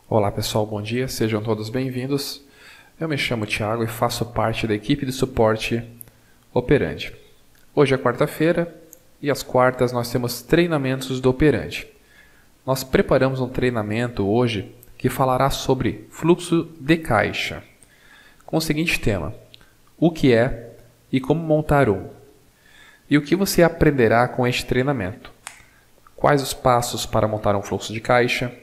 Olá pessoal, bom dia, sejam todos bem-vindos. Eu me chamo Thiago e faço parte da equipe de suporte Operandi. Hoje é quarta-feira e às quartas nós temos treinamentos do Operandi. Nós preparamos um treinamento hoje que falará sobre fluxo de caixa, com o seguinte tema: o que é e como montar um. E o que você aprenderá com este treinamento? Quais os passos para montar um fluxo de caixa?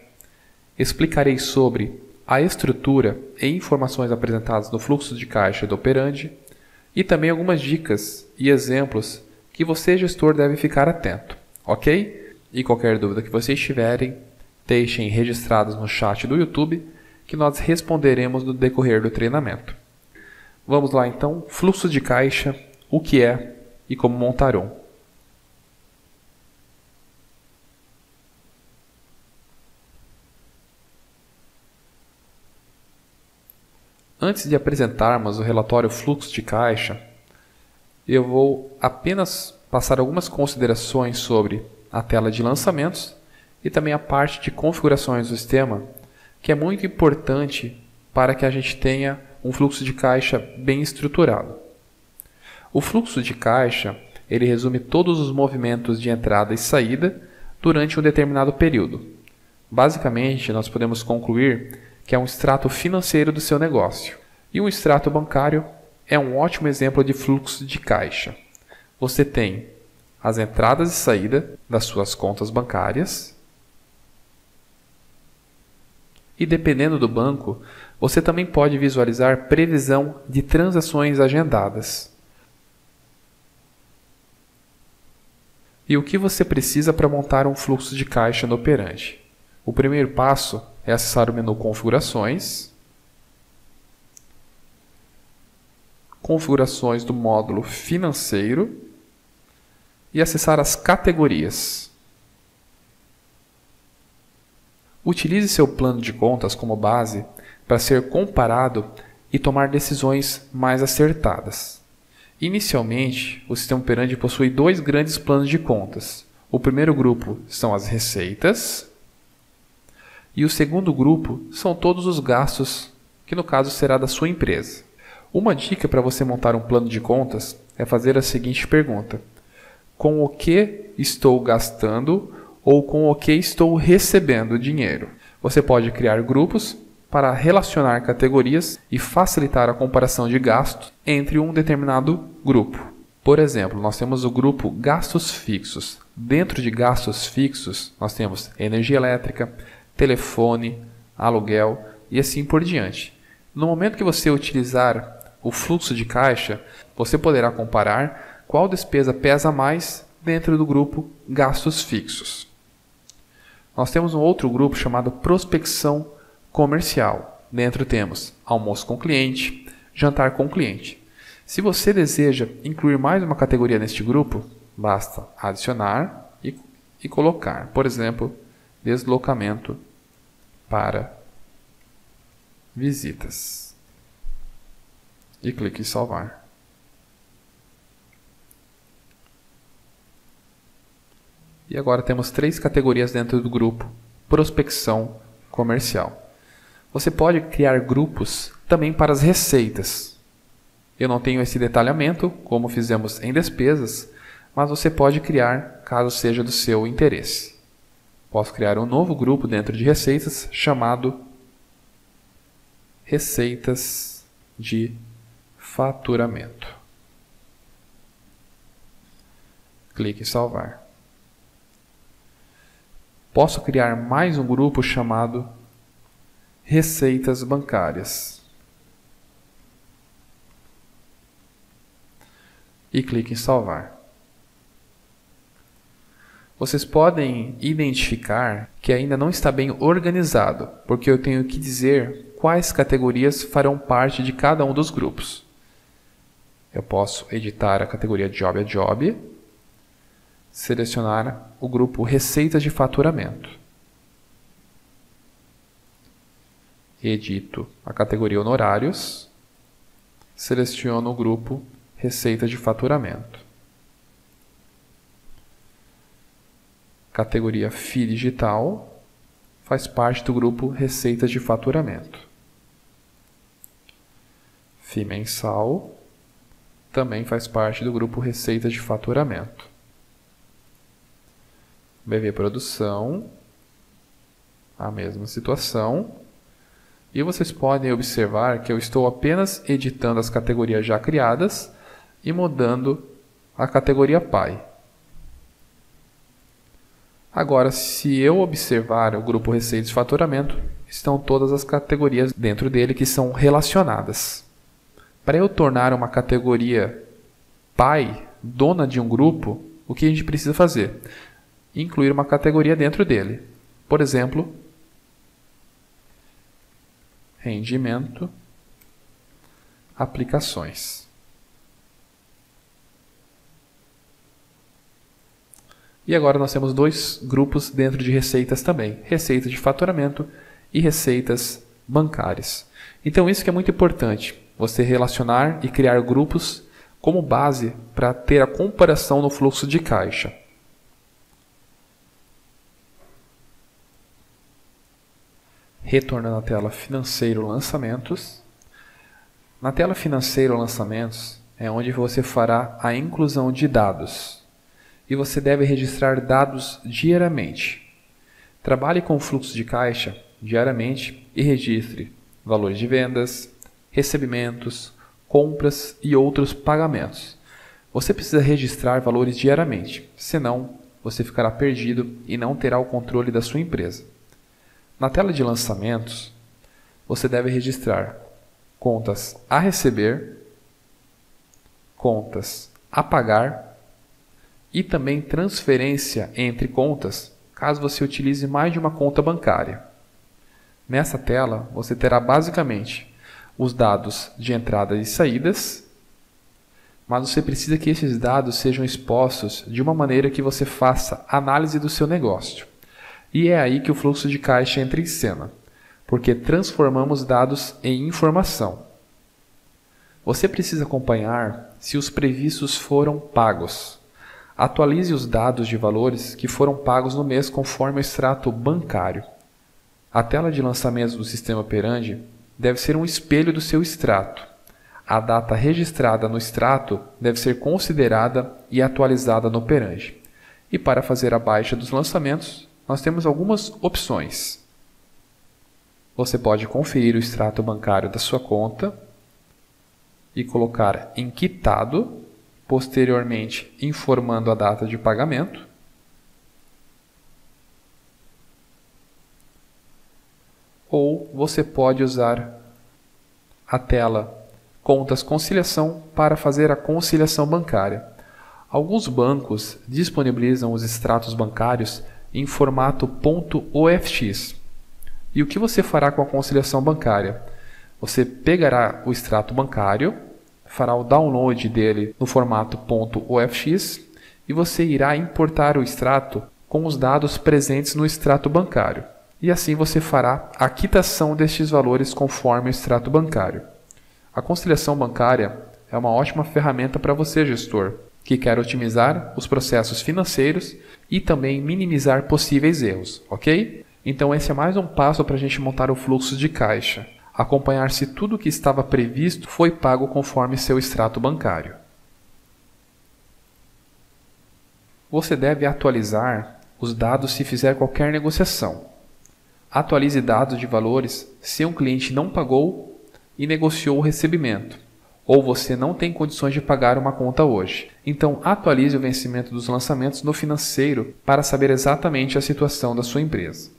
Explicarei sobre a estrutura e informações apresentadas no fluxo de caixa do Operandi e também algumas dicas e exemplos que você, gestor, deve ficar atento, ok? E qualquer dúvida que vocês tiverem, deixem registradas no chat do YouTube que nós responderemos no decorrer do treinamento. Vamos lá então, fluxo de caixa, o que é e como montar um. Antes de apresentarmos o relatório fluxo de caixa, eu vou apenas passar algumas considerações sobre a tela de lançamentos e também a parte de configurações do sistema, que é muito importante para que a gente tenha um fluxo de caixa bem estruturado. O fluxo de caixa, ele resume todos os movimentos de entrada e saída durante um determinado período. Basicamente, nós podemos concluir que é um extrato financeiro do seu negócio. E um extrato bancário é um ótimo exemplo de fluxo de caixa. Você tem as entradas e saídas das suas contas bancárias. E dependendo do banco, você também pode visualizar previsão de transações agendadas. E o que você precisa para montar um fluxo de caixa no Operandi? O primeiro passo é acessar o menu Configurações, Configurações do módulo Financeiro e acessar as categorias. Utilize seu plano de contas como base para ser comparado e tomar decisões mais acertadas. Inicialmente, o sistema Operandi possui dois grandes planos de contas. O primeiro grupo são as receitas e o segundo grupo são todos os gastos, que no caso será da sua empresa. Uma dica para você montar um plano de contas é fazer a seguinte pergunta: com o que estou gastando ou com o que estou recebendo dinheiro? Você pode criar grupos para relacionar categorias e facilitar a comparação de gastos entre um determinado grupo. Por exemplo, nós temos o grupo gastos fixos. Dentro de gastos fixos, nós temos energia elétrica, telefone, aluguel e assim por diante. No momento que você utilizar o fluxo de caixa, você poderá comparar qual despesa pesa mais dentro do grupo gastos fixos. Nós temos um outro grupo chamado prospecção comercial. Dentro temos almoço com cliente, jantar com cliente. Se você deseja incluir mais uma categoria neste grupo, basta adicionar e colocar, por exemplo, deslocamento para visitas. E clique em salvar. E agora temos três categorias dentro do grupo prospecção comercial. Você pode criar grupos também para as receitas. Eu não tenho esse detalhamento, como fizemos em despesas, mas você pode criar caso seja do seu interesse. Posso criar um novo grupo dentro de receitas chamado Receitas de Faturamento. Clique em salvar. Posso criar mais um grupo chamado Receitas Bancárias. E clique em salvar. Vocês podem identificar que ainda não está bem organizado, porque eu tenho que dizer quais categorias farão parte de cada um dos grupos. Eu posso editar a categoria Job a Job, selecionar o grupo Receitas de Faturamento. Edito a categoria Honorários, seleciono o grupo Receitas de Faturamento. Categoria FII Digital, faz parte do grupo receitas de faturamento. FII mensal também faz parte do grupo receitas de faturamento. BV produção, a mesma situação. E vocês podem observar que eu estou apenas editando as categorias já criadas e mudando a categoria PAI. Agora, se eu observar o grupo receitas de faturamento, estão todas as categorias dentro dele que são relacionadas. Para eu tornar uma categoria PAI dona de um grupo, o que a gente precisa fazer? Incluir uma categoria dentro dele. Por exemplo, rendimento, aplicações. E agora nós temos dois grupos dentro de receitas também, receitas de faturamento e receitas bancárias. Então isso que é muito importante, você relacionar e criar grupos como base para ter a comparação no fluxo de caixa. Retornando à tela financeiro lançamentos. Na tela financeiro lançamentos é onde você fará a inclusão de dados. E você deve registrar dados diariamente. Trabalhe com o fluxo de caixa diariamente e registre valores de vendas, recebimentos, compras e outros pagamentos. Você precisa registrar valores diariamente, senão você ficará perdido e não terá o controle da sua empresa. Na tela de lançamentos, você deve registrar contas a receber, contas a pagar e também transferência entre contas, caso você utilize mais de uma conta bancária. Nessa tela, você terá basicamente os dados de entradas e saídas, mas você precisa que esses dados sejam expostos de uma maneira que você faça análise do seu negócio. E é aí que o fluxo de caixa entra em cena, porque transformamos dados em informação. Você precisa acompanhar se os previstos foram pagos. Atualize os dados de valores que foram pagos no mês conforme o extrato bancário. A tela de lançamentos do sistema operandi deve ser um espelho do seu extrato. A data registrada no extrato deve ser considerada e atualizada no operandi. E para fazer a baixa dos lançamentos, nós temos algumas opções. Você pode conferir o extrato bancário da sua conta e colocar em quitado, posteriormente informando a data de pagamento. Ou você pode usar a tela Contas Conciliação para fazer a conciliação bancária. Alguns bancos disponibilizam os extratos bancários em formato .ofx. E o que você fará com a conciliação bancária? Você pegará o extrato bancário, fará o download dele no formato .ofx e você irá importar o extrato com os dados presentes no extrato bancário. E assim você fará a quitação destes valores conforme o extrato bancário. A conciliação bancária é uma ótima ferramenta para você, gestor, que quer otimizar os processos financeiros e também minimizar possíveis erros, ok? Então esse é mais um passo para a gente montar o fluxo de caixa. Acompanhar se tudo o que estava previsto foi pago conforme seu extrato bancário. Você deve atualizar os dados se fizer qualquer negociação. Atualize dados de valores se um cliente não pagou e negociou o recebimento, ou você não tem condições de pagar uma conta hoje. Então atualize o vencimento dos lançamentos no financeiro para saber exatamente a situação da sua empresa.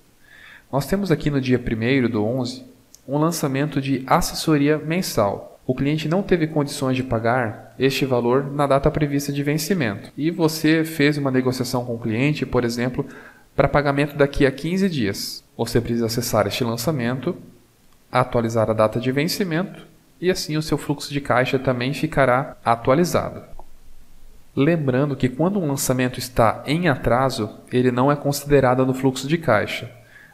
Nós temos aqui no dia 1º/11 um lançamento de assessoria mensal. O cliente não teve condições de pagar este valor na data prevista de vencimento. E você fez uma negociação com o cliente, por exemplo, para pagamento daqui a 15 dias. Você precisa acessar este lançamento, atualizar a data de vencimento e assim o seu fluxo de caixa também ficará atualizado. Lembrando que quando um lançamento está em atraso, ele não é considerado no fluxo de caixa.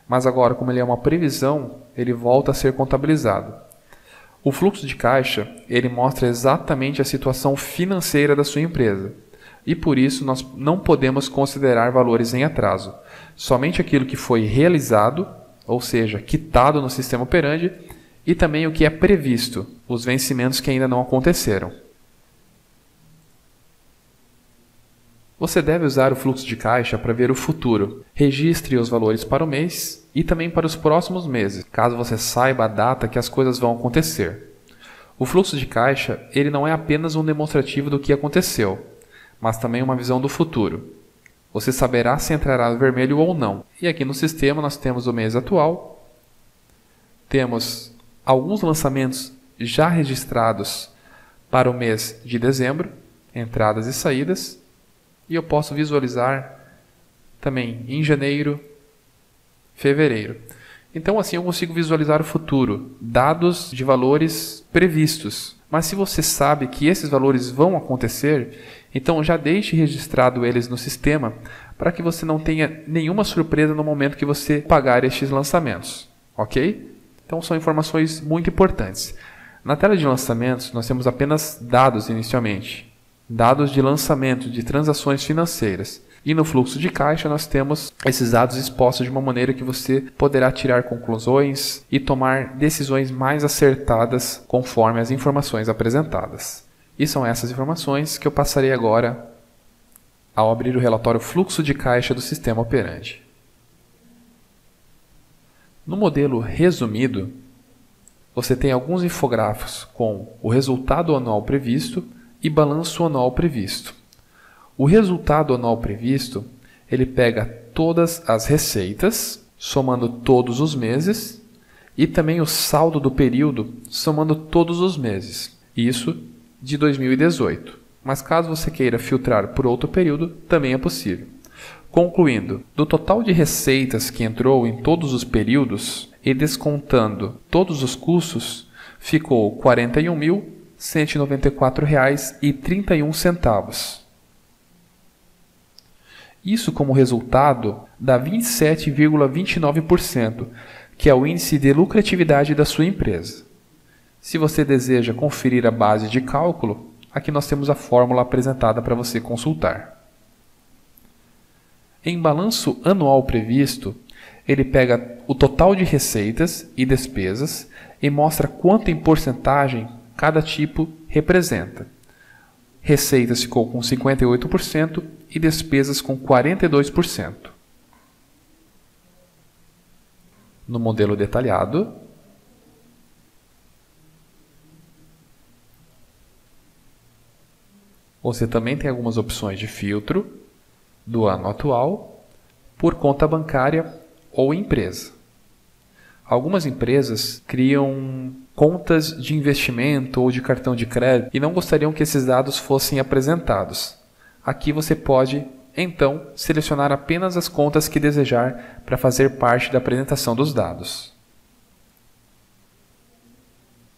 Mas agora, como ele é uma previsão, ele volta a ser contabilizado. O fluxo de caixa, ele mostra exatamente a situação financeira da sua empresa. E por isso nós não podemos considerar valores em atraso. Somente aquilo que foi realizado ou seja, quitado no sistema operandi, e também o que é previsto, os vencimentos que ainda não aconteceram. Você deve usar o fluxo de caixa para ver o futuro. Registre os valores para o mês e também para os próximos meses, caso você saiba a data que as coisas vão acontecer. O fluxo de caixa ele não é apenas um demonstrativo do que aconteceu, mas também uma visão do futuro. Você saberá se entrará no vermelho ou não. E aqui no sistema nós temos o mês atual, temos alguns lançamentos já registrados para o mês de dezembro, entradas e saídas, e eu posso visualizar também em janeiro, fevereiro. Então assim eu consigo visualizar o futuro, dados de valores previstos. Mas se você sabe que esses valores vão acontecer, então já deixe registrado eles no sistema para que você não tenha nenhuma surpresa no momento que você pagar estes lançamentos, ok? Então são informações muito importantes. Na tela de lançamentos nós temos apenas dados inicialmente, dados de lançamento de transações financeiras. E no fluxo de caixa nós temos esses dados expostos de uma maneira que você poderá tirar conclusões e tomar decisões mais acertadas conforme as informações apresentadas. E são essas informações que eu passarei agora ao abrir o relatório fluxo de caixa do sistema operandi. No modelo resumido, você tem alguns infográficos com o resultado anual previsto e balanço anual previsto. O resultado anual previsto, ele pega todas as receitas, somando todos os meses, e também o saldo do período, somando todos os meses. Isso de 2018. Mas caso você queira filtrar por outro período, também é possível. Concluindo, do total de receitas que entrou em todos os períodos e descontando todos os custos, ficou R$ 41.194,31. Isso como resultado dá 27,29%, que é o índice de lucratividade da sua empresa. Se você deseja conferir a base de cálculo, aqui nós temos a fórmula apresentada para você consultar. Em balanço anual previsto, ele pega o total de receitas e despesas e mostra quanto em porcentagem cada tipo representa. Receitas ficou com 58% e despesas com 42%. No modelo detalhado, você também tem algumas opções de filtro do ano atual por conta bancária ou empresa. Algumas empresas criam contas de investimento ou de cartão de crédito e não gostariam que esses dados fossem apresentados. Aqui você pode, então, selecionar apenas as contas que desejar para fazer parte da apresentação dos dados.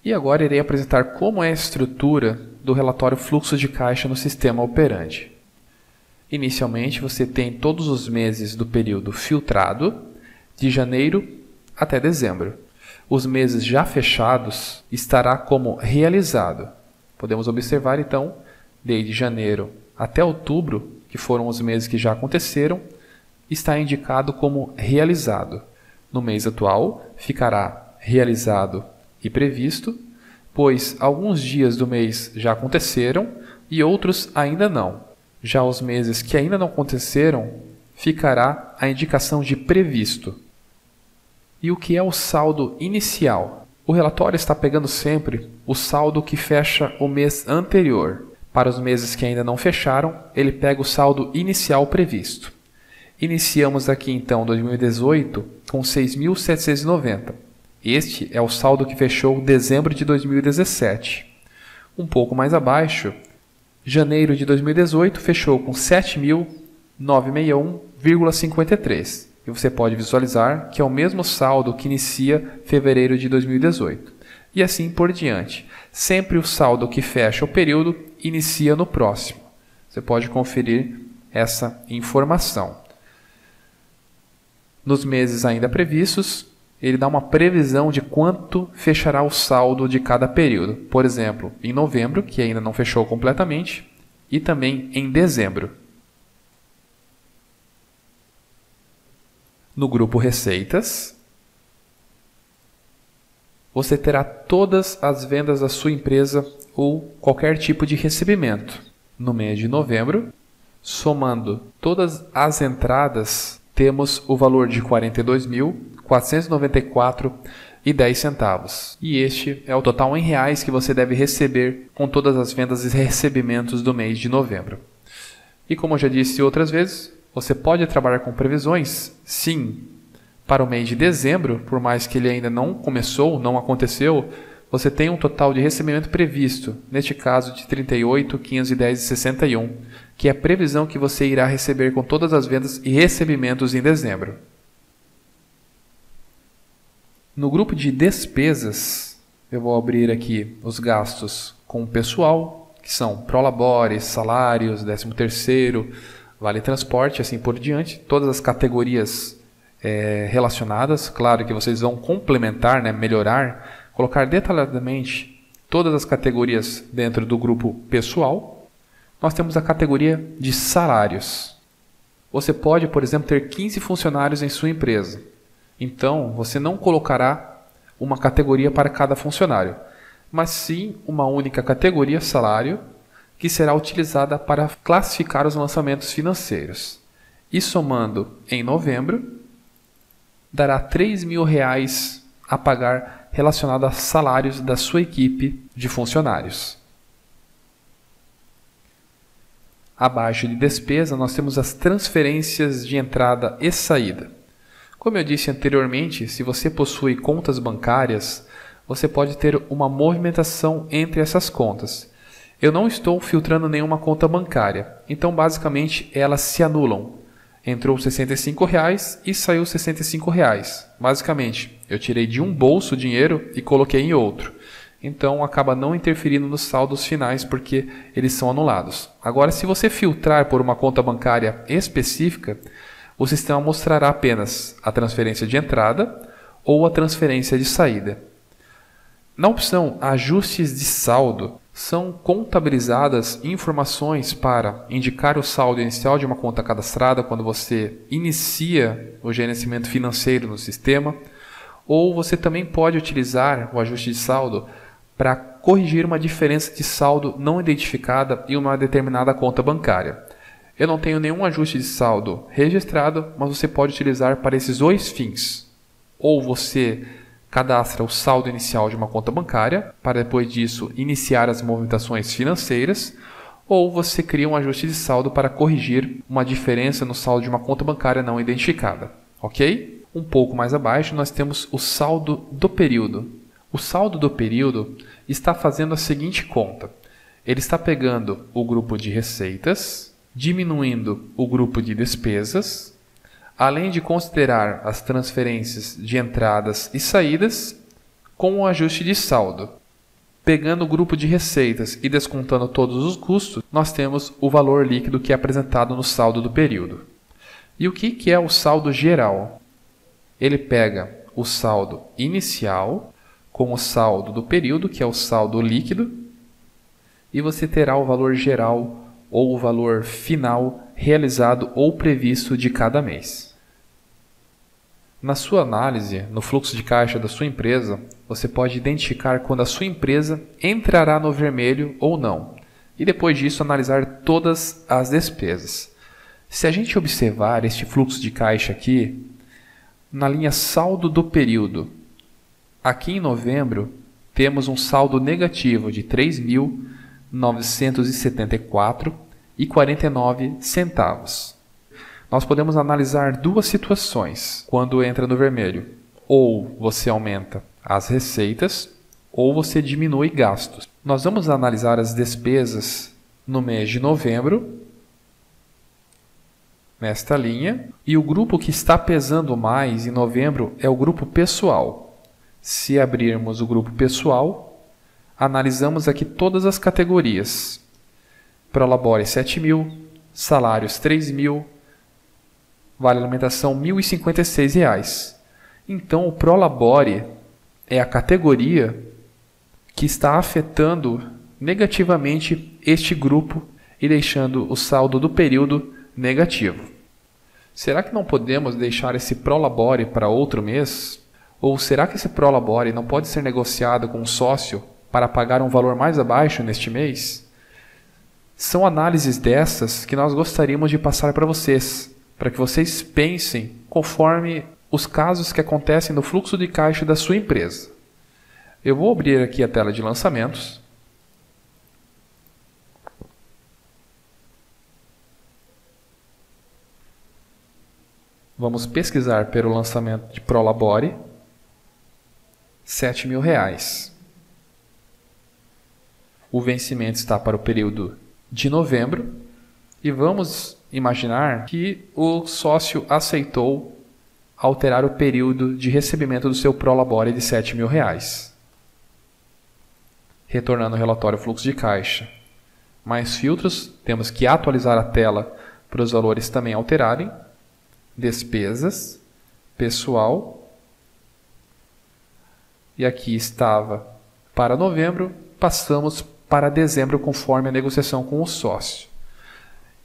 E agora irei apresentar como é a estrutura do relatório fluxo de caixa no sistema operandi. Inicialmente, você tem todos os meses do período filtrado, de janeiro até dezembro. Os meses já fechados estará como realizado. Podemos observar, então, desde janeiro até outubro, que foram os meses que já aconteceram, está indicado como realizado. No mês atual, ficará realizado e previsto, pois alguns dias do mês já aconteceram e outros ainda não. Já os meses que ainda não aconteceram, ficará a indicação de previsto. E o que é o saldo inicial? O relatório está pegando sempre o saldo que fecha o mês anterior. Para os meses que ainda não fecharam, ele pega o saldo inicial previsto. Iniciamos aqui então 2018 com 6.790. Este é o saldo que fechou dezembro de 2017. Um pouco mais abaixo, janeiro de 2018 fechou com 7.961,53. E você pode visualizar que é o mesmo saldo que inicia fevereiro de 2018. E assim por diante. Sempre o saldo que fecha o período inicia no próximo. Você pode conferir essa informação. Nos meses ainda previstos, ele dá uma previsão de quanto fechará o saldo de cada período. Por exemplo, em novembro, que ainda não fechou completamente, e também em dezembro. No grupo Receitas, você terá todas as vendas da sua empresa ou qualquer tipo de recebimento. No mês de novembro, somando todas as entradas, temos o valor de R$ 42.494,10. E este é o total em reais que você deve receber com todas as vendas e recebimentos do mês de novembro. E como eu já disse outras vezes, você pode trabalhar com previsões, sim, para o mês de dezembro, por mais que ele ainda não começou, não aconteceu, você tem um total de recebimento previsto, neste caso de R$ 38.510,61, que é a previsão que você irá receber com todas as vendas e recebimentos em dezembro. No grupo de despesas, eu vou abrir aqui os gastos com o pessoal, que são prolabore, salários, 13º, vale transporte, assim por diante, todas as categorias relacionadas. Claro que vocês vão complementar, melhorar, colocar detalhadamente todas as categorias dentro do grupo pessoal. Nós temos a categoria de salários. Você pode, por exemplo, ter 15 funcionários em sua empresa. Então, você não colocará uma categoria para cada funcionário, mas sim uma única categoria, salário, que será utilizada para classificar os lançamentos financeiros. E somando em novembro, dará R$ 3.000 a pagar relacionado a salários da sua equipe de funcionários. Abaixo de despesa, nós temos as transferências de entrada e saída. Como eu disse anteriormente, se você possui contas bancárias, você pode ter uma movimentação entre essas contas. Eu não estou filtrando nenhuma conta bancária, então basicamente elas se anulam. Entrou R$ 65,00 e saiu R$ 65,00. Basicamente, eu tirei de um bolso o dinheiro e coloquei em outro. Então acaba não interferindo nos saldos finais porque eles são anulados. Agora, se você filtrar por uma conta bancária específica, o sistema mostrará apenas a transferência de entrada ou a transferência de saída. Na opção Ajustes de saldo, são contabilizadas informações para indicar o saldo inicial de uma conta cadastrada quando você inicia o gerenciamento financeiro no sistema, ou você também pode utilizar o ajuste de saldo para corrigir uma diferença de saldo não identificada em uma determinada conta bancária. Eu não tenho nenhum ajuste de saldo registrado, mas você pode utilizar para esses dois fins. Ou você cadastra o saldo inicial de uma conta bancária, para depois disso iniciar as movimentações financeiras, ou você cria um ajuste de saldo para corrigir uma diferença no saldo de uma conta bancária não identificada. Ok? Um pouco mais abaixo nós temos o saldo do período. O saldo do período está fazendo a seguinte conta. Ele está pegando o grupo de receitas, diminuindo o grupo de despesas, além de considerar as transferências de entradas e saídas com o ajuste de saldo. Pegando o grupo de receitas e descontando todos os custos, nós temos o valor líquido que é apresentado no saldo do período. E o que é o saldo geral? Ele pega o saldo inicial com o saldo do período, que é o saldo líquido, e você terá o valor geral ou o valor final realizado ou previsto de cada mês. Na sua análise, no fluxo de caixa da sua empresa, você pode identificar quando a sua empresa entrará no vermelho ou não, e depois disso analisar todas as despesas. Se a gente observar este fluxo de caixa aqui, na linha saldo do período, aqui em novembro, temos um saldo negativo de R$ 3.974,49. Nós podemos analisar duas situações quando entra no vermelho. Ou você aumenta as receitas, ou você diminui gastos. Nós vamos analisar as despesas no mês de novembro, nesta linha, e o grupo que está pesando mais em novembro é o grupo pessoal. Se abrirmos o grupo pessoal, analisamos aqui todas as categorias. Prolabore 7.000, salários 3.000, vale alimentação R$ 1.056. Então, o Prolabore é a categoria que está afetando negativamente este grupo e deixando o saldo do período negativo. Será que não podemos deixar esse Prolabore para outro mês? Ou será que esse Prolabore não pode ser negociado com um sócio para pagar um valor mais abaixo neste mês? São análises dessas que nós gostaríamos de passar para vocês, para que vocês pensem conforme os casos que acontecem no fluxo de caixa da sua empresa. Eu vou abrir aqui a tela de lançamentos. Vamos pesquisar pelo lançamento de Prolabore, R$ 7.000. O vencimento está para o período de novembro e vamos imaginar que o sócio aceitou alterar o período de recebimento do seu Prolabore de R$ 7.000. Retornando o relatório fluxo de caixa. Mais filtros, temos que atualizar a tela para os valores também alterarem. Despesas, pessoal. E aqui estava para novembro, passamos para dezembro conforme a negociação com o sócio.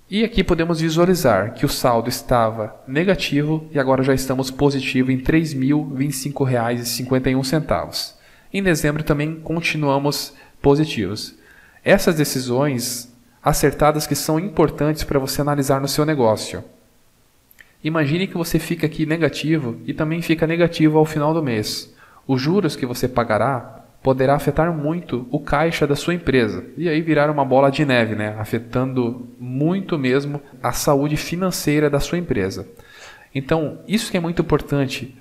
E aqui podemos visualizar que o saldo estava negativo e agora já estamos positivo em R$ 3.025,51. Em dezembro também continuamos positivos. Essas decisões acertadas que são importantes para você analisar no seu negócio. Imagine que você fica aqui negativo e também fica negativo ao final do mês. Os juros que você pagará poderá afetar muito o caixa da sua empresa e aí virar uma bola de neve, né? Afetando muito mesmo a saúde financeira da sua empresa. Então, isso que é muito importante,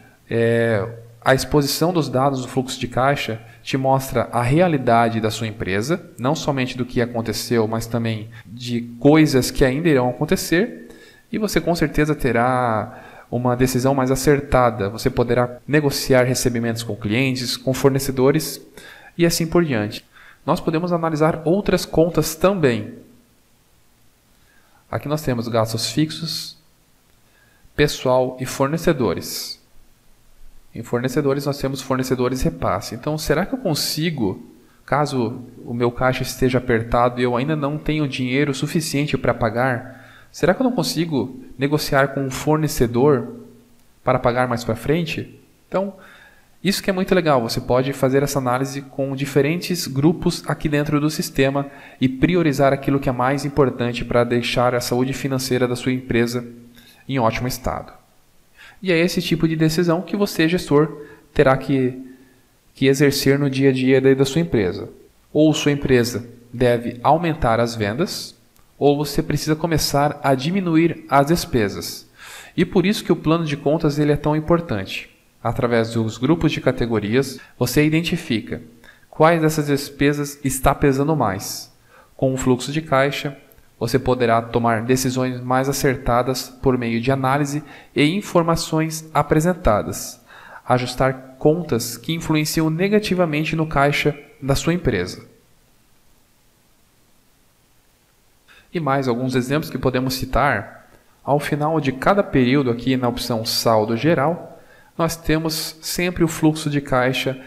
a exposição dos dados do fluxo de caixa te mostra a realidade da sua empresa, não somente do que aconteceu, mas também de coisas que ainda irão acontecer, e você com certeza terá uma decisão mais acertada. Você poderá negociar recebimentos com clientes, com fornecedores e assim por diante. Nós podemos analisar outras contas também. Aqui nós temos gastos fixos, pessoal e fornecedores. Em fornecedores nós temos fornecedores repasse. Então, será que eu consigo, caso o meu caixa esteja apertado e eu ainda não tenho dinheiro suficiente para pagar, será que eu não consigo negociar com um fornecedor para pagar mais para frente? Então, isso que é muito legal. Você pode fazer essa análise com diferentes grupos aqui dentro do sistema e priorizar aquilo que é mais importante para deixar a saúde financeira da sua empresa em ótimo estado. E é esse tipo de decisão que você, gestor, terá que exercer no dia a dia da sua empresa. Ou sua empresa deve aumentar as vendas, ou você precisa começar a diminuir as despesas. E por isso que o plano de contas ele é tão importante. Através dos grupos de categorias, você identifica quais dessas despesas está pesando mais. Com o fluxo de caixa, você poderá tomar decisões mais acertadas por meio de análise e informações apresentadas. Ajustar contas que influenciam negativamente no caixa da sua empresa. E mais alguns exemplos que podemos citar. Ao final de cada período, aqui na opção saldo geral, nós temos sempre o fluxo de caixa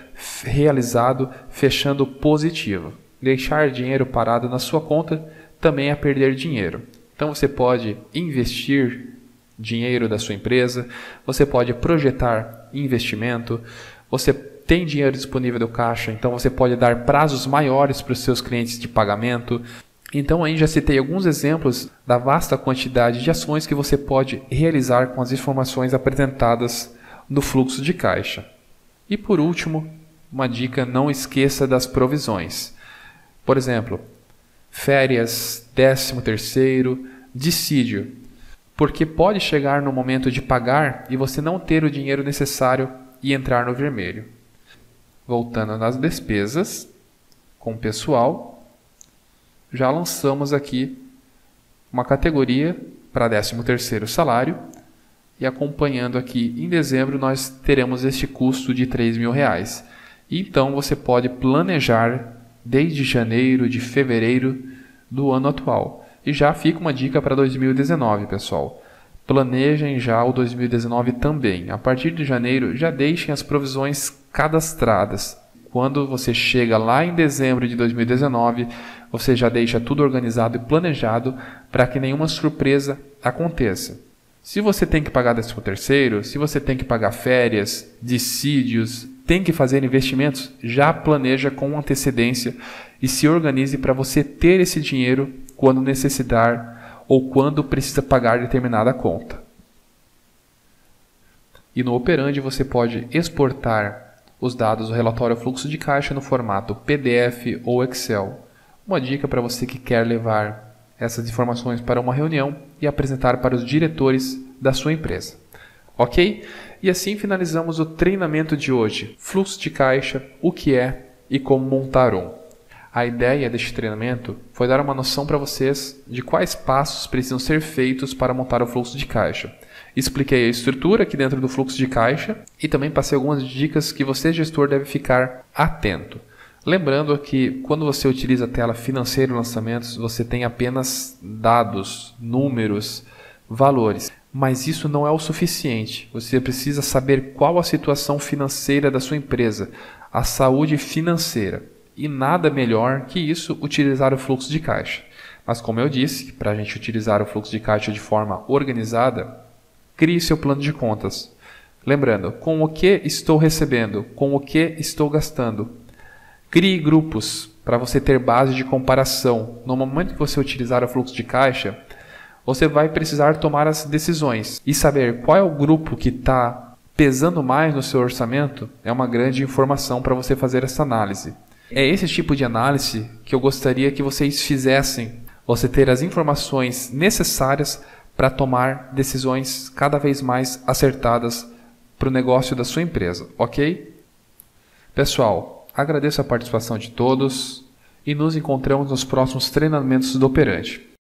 realizado fechando positivo. Deixar dinheiro parado na sua conta também é perder dinheiro. Então você pode investir dinheiro da sua empresa, você pode projetar investimento, você tem dinheiro disponível do caixa, então você pode dar prazos maiores para os seus clientes de pagamento. Então aí já citei alguns exemplos da vasta quantidade de ações que você pode realizar com as informações apresentadas no fluxo de caixa. E por último, uma dica: não esqueça das provisões. Por exemplo, férias, 13º, dissídio, porque pode chegar no momento de pagar e você não ter o dinheiro necessário e entrar no vermelho. Voltando nas despesas, com o pessoal, já lançamos aqui uma categoria para 13º salário e acompanhando aqui em dezembro nós teremos este custo de R$ 3.000. Então você pode planejar desde janeiro, de fevereiro do ano atual. E já fica uma dica para 2019, pessoal. Planejem já o 2019 também. A partir de janeiro já deixem as provisões cadastradas. Quando você chega lá em dezembro de 2019, você já deixa tudo organizado e planejado para que nenhuma surpresa aconteça. Se você tem que pagar 13º, se você tem que pagar férias, dissídios, tem que fazer investimentos, já planeja com antecedência e se organize para você ter esse dinheiro quando necessitar ou quando precisa pagar determinada conta. E no Operandi você pode exportar os dados do relatório fluxo de caixa no formato PDF ou Excel. Uma dica para você que quer levar essas informações para uma reunião e apresentar para os diretores da sua empresa. Ok? E assim finalizamos o treinamento de hoje. Fluxo de caixa, o que é e como montar um. A ideia deste treinamento foi dar uma noção para vocês de quais passos precisam ser feitos para montar o fluxo de caixa. Expliquei a estrutura aqui dentro do fluxo de caixa e também passei algumas dicas que você, gestor, deve ficar atento. Lembrando que quando você utiliza a tela financeiro lançamentos, você tem apenas dados, números, valores. Mas isso não é o suficiente. Você precisa saber qual a situação financeira da sua empresa, a saúde financeira. E nada melhor que isso, utilizar o fluxo de caixa. Mas como eu disse, para a gente utilizar o fluxo de caixa de forma organizada, crie seu plano de contas. Lembrando, com o que estou recebendo, com o que estou gastando. Crie grupos para você ter base de comparação. No momento que você utilizar o fluxo de caixa, você vai precisar tomar as decisões e saber qual é o grupo que está pesando mais no seu orçamento é uma grande informação para você fazer essa análise. É esse tipo de análise que eu gostaria que vocês fizessem, você ter as informações necessárias para tomar decisões cada vez mais acertadas para o negócio da sua empresa, ok? Pessoal, agradeço a participação de todos e nos encontramos nos próximos treinamentos do Operandi.